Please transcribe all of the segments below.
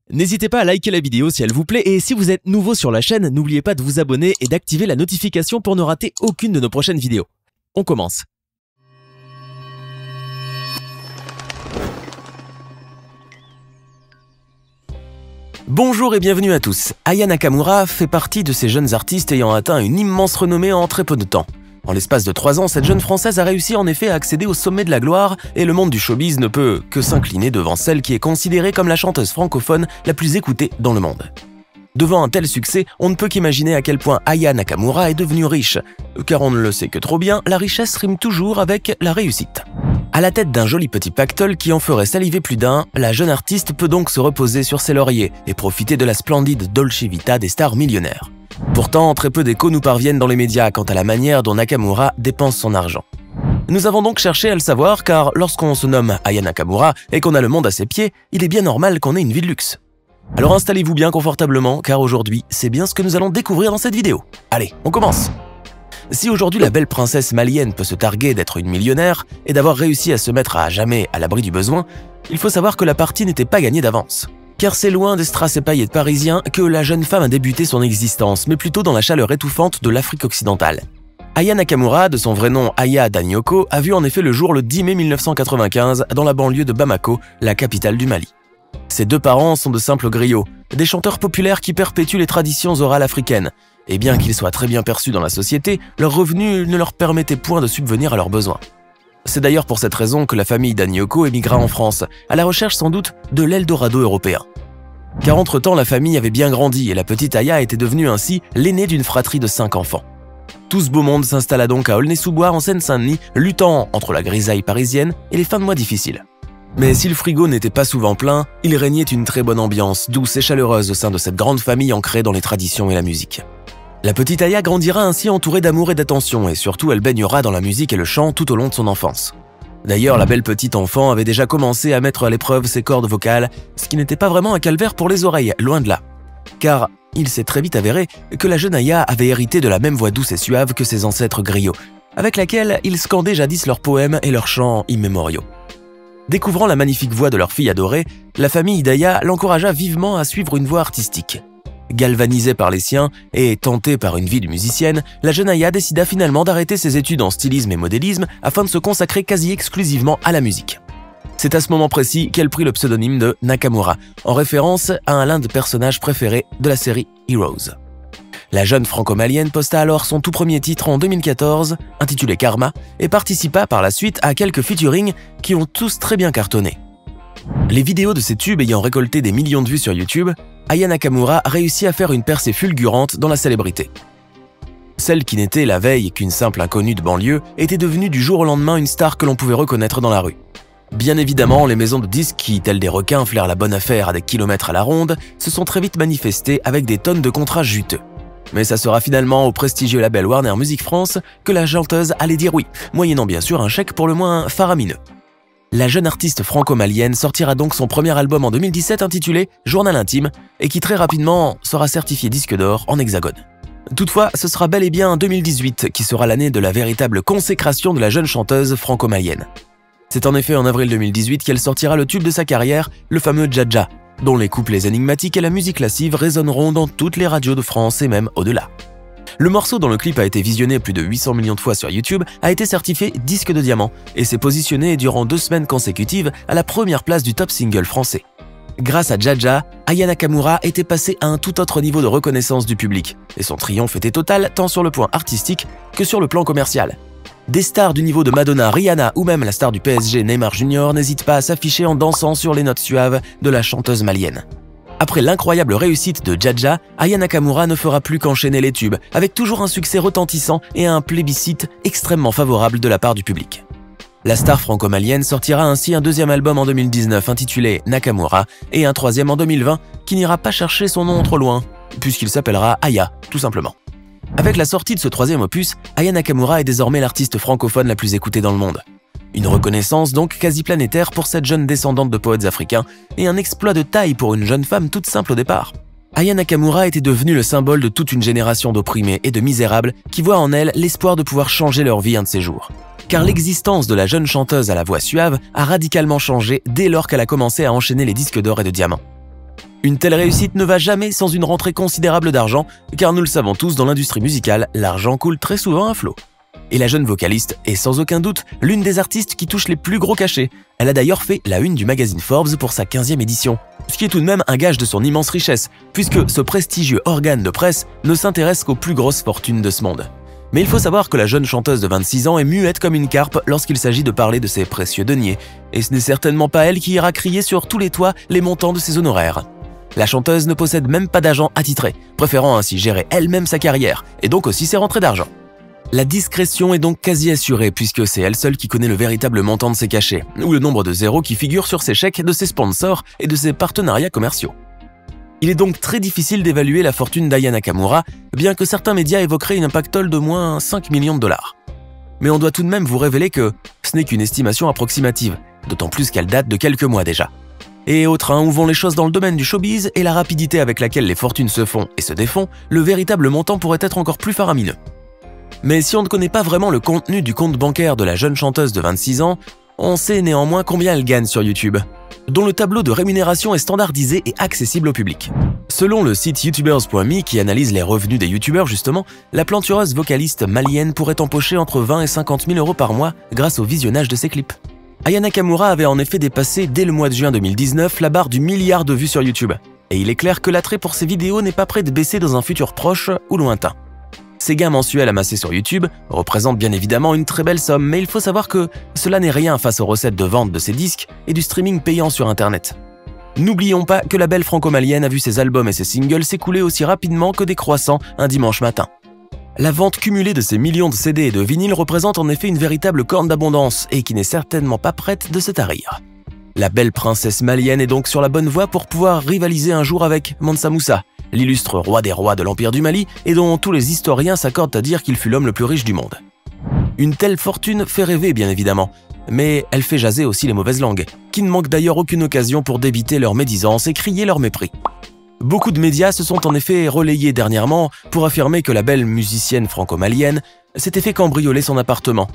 N'hésitez pas à liker la vidéo si elle vous plaît et si vous êtes nouveau sur la chaîne, n'oubliez pas de vous abonner et d'activer la notification pour ne rater aucune de nos prochaines vidéos. On commence. Bonjour et bienvenue à tous. Aya Nakamura fait partie de ces jeunes artistes ayant atteint une immense renommée en très peu de temps. En l'espace de 3 ans, cette jeune Française a réussi en effet à accéder au sommet de la gloire et le monde du showbiz ne peut que s'incliner devant celle qui est considérée comme la chanteuse francophone la plus écoutée dans le monde. Devant un tel succès, on ne peut qu'imaginer à quel point Aya Nakamura est devenue riche. Car on ne le sait que trop bien, la richesse rime toujours avec la réussite. À la tête d'un joli petit pactole qui en ferait saliver plus d'un, la jeune artiste peut donc se reposer sur ses lauriers et profiter de la splendide Dolce Vita des stars millionnaires. Pourtant, très peu d'échos nous parviennent dans les médias quant à la manière dont Nakamura dépense son argent. Nous avons donc cherché à le savoir car lorsqu'on se nomme Aya Nakamura et qu'on a le monde à ses pieds, il est bien normal qu'on ait une vie de luxe. Alors installez-vous bien confortablement car aujourd'hui, c'est bien ce que nous allons découvrir dans cette vidéo. Allez, on commence! Si aujourd'hui la belle princesse malienne peut se targuer d'être une millionnaire et d'avoir réussi à se mettre à jamais à l'abri du besoin, il faut savoir que la partie n'était pas gagnée d'avance. Car c'est loin des strass et paillettes parisiens que la jeune femme a débuté son existence, mais plutôt dans la chaleur étouffante de l'Afrique occidentale. Aya Nakamura, de son vrai nom Aya Danyoko, a vu en effet le jour le 10 mai 1995 dans la banlieue de Bamako, la capitale du Mali. Ses deux parents sont de simples griots, des chanteurs populaires qui perpétuent les traditions orales africaines. Et bien qu'ils soient très bien perçus dans la société, leurs revenus ne leur permettaient point de subvenir à leurs besoins. C'est d'ailleurs pour cette raison que la famille Danyoko émigra en France, à la recherche sans doute de l'Eldorado européen. Car entre-temps, la famille avait bien grandi et la petite Aya était devenue ainsi l'aînée d'une fratrie de 5 enfants. Tout ce beau monde s'installa donc à Aulnay-sous-Bois en Seine-Saint-Denis, luttant entre la grisaille parisienne et les fins de mois difficiles. Mais si le frigo n'était pas souvent plein, il régnait une très bonne ambiance, douce et chaleureuse au sein de cette grande famille ancrée dans les traditions et la musique. La petite Aya grandira ainsi entourée d'amour et d'attention et surtout elle baignera dans la musique et le chant tout au long de son enfance. D'ailleurs, la belle petite enfant avait déjà commencé à mettre à l'épreuve ses cordes vocales, ce qui n'était pas vraiment un calvaire pour les oreilles, loin de là. Car il s'est très vite avéré que la jeune Aya avait hérité de la même voix douce et suave que ses ancêtres griots, avec laquelle ils scandaient jadis leurs poèmes et leurs chants immémoriaux. Découvrant la magnifique voix de leur fille adorée, la famille d'Aya l'encouragea vivement à suivre une voie artistique. Galvanisée par les siens et tentée par une vie de musicienne, la jeune Aya décida finalement d'arrêter ses études en stylisme et modélisme afin de se consacrer quasi exclusivement à la musique. C'est à ce moment précis qu'elle prit le pseudonyme de Nakamura, en référence à l'un des personnages préférés de la série Heroes. La jeune franco-malienne posta alors son tout premier titre en 2014, intitulé Karma, et participa par la suite à quelques featurings qui ont tous très bien cartonné. Les vidéos de ces tubes ayant récolté des millions de vues sur YouTube, Aya Nakamura réussit à faire une percée fulgurante dans la célébrité. Celle qui n'était la veille qu'une simple inconnue de banlieue était devenue du jour au lendemain une star que l'on pouvait reconnaître dans la rue. Bien évidemment, les maisons de disques qui, tels des requins, flairent la bonne affaire à des kilomètres à la ronde, se sont très vite manifestées avec des tonnes de contrats juteux. Mais ça sera finalement au prestigieux label Warner Music France que la chanteuse allait dire oui, moyennant bien sûr un chèque pour le moins faramineux. La jeune artiste franco-malienne sortira donc son premier album en 2017 intitulé Journal intime et qui très rapidement sera certifié disque d'or en Hexagone. Toutefois, ce sera bel et bien en 2018 qui sera l'année de la véritable consécration de la jeune chanteuse franco-malienne. C'est en effet en avril 2018 qu'elle sortira le tube de sa carrière, le fameux Dja, dont les couplets énigmatiques et la musique lascive résonneront dans toutes les radios de France et même au-delà. Le morceau dont le clip a été visionné plus de 800 millions de fois sur YouTube a été certifié disque de diamant et s'est positionné durant 2 semaines consécutives à la première place du top single français. Grâce à Dja, Aya Nakamura était passée à un tout autre niveau de reconnaissance du public et son triomphe était total tant sur le plan artistique que sur le plan commercial. Des stars du niveau de Madonna, Rihanna ou même la star du PSG Neymar Jr. n'hésitent pas à s'afficher en dansant sur les notes suaves de la chanteuse malienne. Après l'incroyable réussite de Dja, Aya Nakamura ne fera plus qu'enchaîner les tubes, avec toujours un succès retentissant et un plébiscite extrêmement favorable de la part du public. La star franco-malienne sortira ainsi un 2e album en 2019 intitulé Nakamura et un 3e en 2020 qui n'ira pas chercher son nom trop loin, puisqu'il s'appellera Aya, tout simplement. Avec la sortie de ce 3e opus, Aya Nakamura est désormais l'artiste francophone la plus écoutée dans le monde. Une reconnaissance donc quasi planétaire pour cette jeune descendante de poètes africains et un exploit de taille pour une jeune femme toute simple au départ. Aya Nakamura était devenue le symbole de toute une génération d'opprimés et de misérables qui voient en elle l'espoir de pouvoir changer leur vie un de ces jours. Car l'existence de la jeune chanteuse à la voix suave a radicalement changé dès lors qu'elle a commencé à enchaîner les disques d'or et de diamants. Une telle réussite ne va jamais sans une rentrée considérable d'argent, car nous le savons tous, dans l'industrie musicale, l'argent coule très souvent à flot. Et la jeune vocaliste est sans aucun doute l'une des artistes qui touche les plus gros cachets. Elle a d'ailleurs fait la une du magazine Forbes pour sa 15e édition, ce qui est tout de même un gage de son immense richesse, puisque ce prestigieux organe de presse ne s'intéresse qu'aux plus grosses fortunes de ce monde. Mais il faut savoir que la jeune chanteuse de 26 ans est muette comme une carpe lorsqu'il s'agit de parler de ses précieux deniers, et ce n'est certainement pas elle qui ira crier sur tous les toits les montants de ses honoraires. La chanteuse ne possède même pas d'agent attitré, préférant ainsi gérer elle-même sa carrière, et donc aussi ses rentrées d'argent. La discrétion est donc quasi assurée puisque c'est elle seule qui connaît le véritable montant de ses cachets, ou le nombre de zéros qui figurent sur ses chèques, de ses sponsors et de ses partenariats commerciaux. Il est donc très difficile d'évaluer la fortune d'Aya Nakamura, bien que certains médias évoqueraient une pactole d'au moins 5 millions de dollars. Mais on doit tout de même vous révéler que ce n'est qu'une estimation approximative, d'autant plus qu'elle date de quelques mois déjà. Et au train où vont les choses dans le domaine du showbiz et la rapidité avec laquelle les fortunes se font et se défont, le véritable montant pourrait être encore plus faramineux. Mais si on ne connaît pas vraiment le contenu du compte bancaire de la jeune chanteuse de 26 ans, on sait néanmoins combien elle gagne sur YouTube, dont le tableau de rémunération est standardisé et accessible au public. Selon le site youtubers.me qui analyse les revenus des youtubeurs justement, la plantureuse vocaliste malienne pourrait empocher entre 20 et 50 000 euros par mois grâce au visionnage de ses clips. Aya Nakamura avait en effet dépassé dès le mois de juin 2019 la barre du milliard de vues sur YouTube, et il est clair que l'attrait pour ses vidéos n'est pas près de baisser dans un futur proche ou lointain. Ces gains mensuels amassés sur YouTube représentent bien évidemment une très belle somme, mais il faut savoir que cela n'est rien face aux recettes de vente de ses disques et du streaming payant sur Internet. N'oublions pas que la belle franco-malienne a vu ses albums et ses singles s'écouler aussi rapidement que des croissants un dimanche matin. La vente cumulée de ces millions de CD et de vinyles représente en effet une véritable corne d'abondance et qui n'est certainement pas prête de se tarir. La belle princesse malienne est donc sur la bonne voie pour pouvoir rivaliser un jour avec Mansa Moussa, l'illustre roi des rois de l'Empire du Mali et dont tous les historiens s'accordent à dire qu'il fut l'homme le plus riche du monde. Une telle fortune fait rêver bien évidemment, mais elle fait jaser aussi les mauvaises langues, qui ne manquent d'ailleurs aucune occasion pour débiter leur médisance et crier leur mépris. Beaucoup de médias se sont en effet relayés dernièrement pour affirmer que la belle musicienne franco-malienne s'était fait cambrioler son appartement.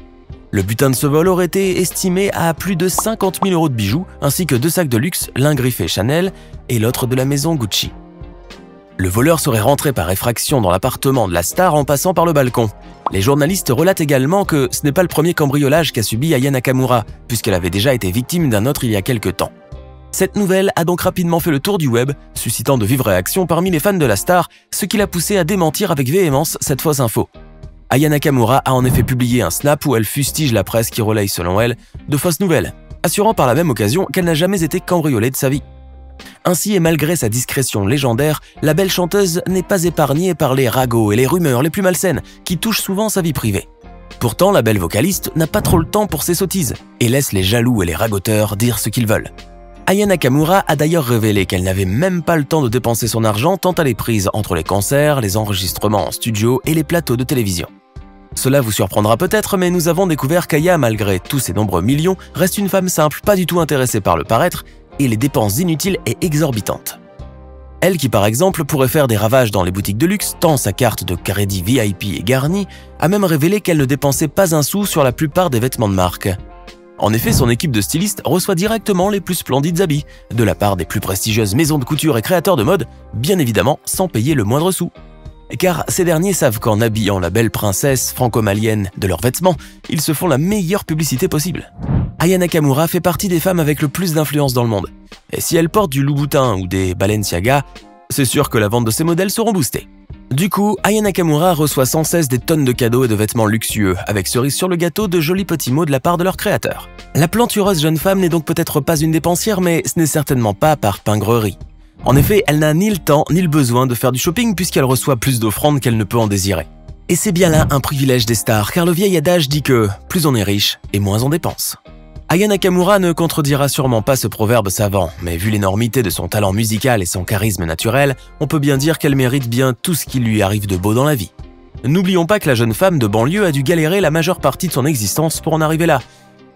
Le butin de ce vol aurait été estimé à plus de 50 000 euros de bijoux, ainsi que 2 sacs de luxe, l'un griffé Chanel et l'autre de la maison Gucci. Le voleur serait rentré par effraction dans l'appartement de la star en passant par le balcon. Les journalistes relatent également que ce n'est pas le premier cambriolage qu'a subi Aya Nakamura, puisqu'elle avait déjà été victime d'un autre il y a quelques temps. Cette nouvelle a donc rapidement fait le tour du web, suscitant de vives réactions parmi les fans de la star, ce qui l'a poussé à démentir avec véhémence cette fausse info. Aya Nakamura a en effet publié un snap où elle fustige la presse qui relaye selon elle de fausses nouvelles, assurant par la même occasion qu'elle n'a jamais été cambriolée de sa vie. Ainsi, et malgré sa discrétion légendaire, la belle chanteuse n'est pas épargnée par les ragots et les rumeurs les plus malsaines qui touchent souvent sa vie privée. Pourtant, la belle vocaliste n'a pas trop le temps pour ses sottises et laisse les jaloux et les ragoteurs dire ce qu'ils veulent. Aya Nakamura a d'ailleurs révélé qu'elle n'avait même pas le temps de dépenser son argent tant elle est prise entre les concerts, les enregistrements en studio et les plateaux de télévision. Cela vous surprendra peut-être, mais nous avons découvert qu'Aya, malgré tous ses nombreux millions, reste une femme simple, pas du tout intéressée par le paraître et les dépenses inutiles et exorbitantes. Elle qui par exemple pourrait faire des ravages dans les boutiques de luxe, tant sa carte de crédit VIP est garnie, a même révélé qu'elle ne dépensait pas un sou sur la plupart des vêtements de marque. En effet, son équipe de stylistes reçoit directement les plus splendides habits, de la part des plus prestigieuses maisons de couture et créateurs de mode, bien évidemment sans payer le moindre sou. Car ces derniers savent qu'en habillant la belle princesse franco-malienne de leurs vêtements, ils se font la meilleure publicité possible. Aya Nakamura fait partie des femmes avec le plus d'influence dans le monde. Et si elle porte du Louboutin ou des Balenciaga, c'est sûr que la vente de ces modèles seront boostées. Du coup, Aya Nakamura reçoit sans cesse des tonnes de cadeaux et de vêtements luxueux, avec cerise sur le gâteau de jolis petits mots de la part de leurs créateurs. La plantureuse jeune femme n'est donc peut-être pas une dépensière, mais ce n'est certainement pas par pingrerie. En effet, elle n'a ni le temps ni le besoin de faire du shopping puisqu'elle reçoit plus d'offrandes qu'elle ne peut en désirer. Et c'est bien là un privilège des stars, car le vieil adage dit que plus on est riche et moins on dépense. Aya Nakamura ne contredira sûrement pas ce proverbe savant, mais vu l'énormité de son talent musical et son charisme naturel, on peut bien dire qu'elle mérite bien tout ce qui lui arrive de beau dans la vie. N'oublions pas que la jeune femme de banlieue a dû galérer la majeure partie de son existence pour en arriver là.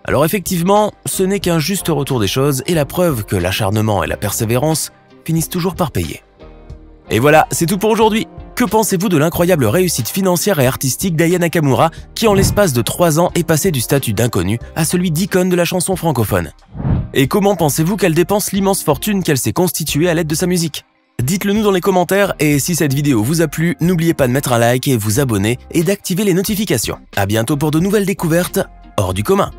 Alors effectivement, ce n'est qu'un juste retour des choses et la preuve que l'acharnement et la persévérance finissent toujours par payer. Et voilà, c'est tout pour aujourd'hui. Que pensez-vous de l'incroyable réussite financière et artistique d'Aya Nakamura qui en l'espace de 3 ans est passée du statut d'inconnu à celui d'icône de la chanson francophone? Et comment pensez-vous qu'elle dépense l'immense fortune qu'elle s'est constituée à l'aide de sa musique? Dites-le nous dans les commentaires, et si cette vidéo vous a plu, n'oubliez pas de mettre un like et vous abonner et d'activer les notifications. À bientôt pour de nouvelles découvertes hors du commun.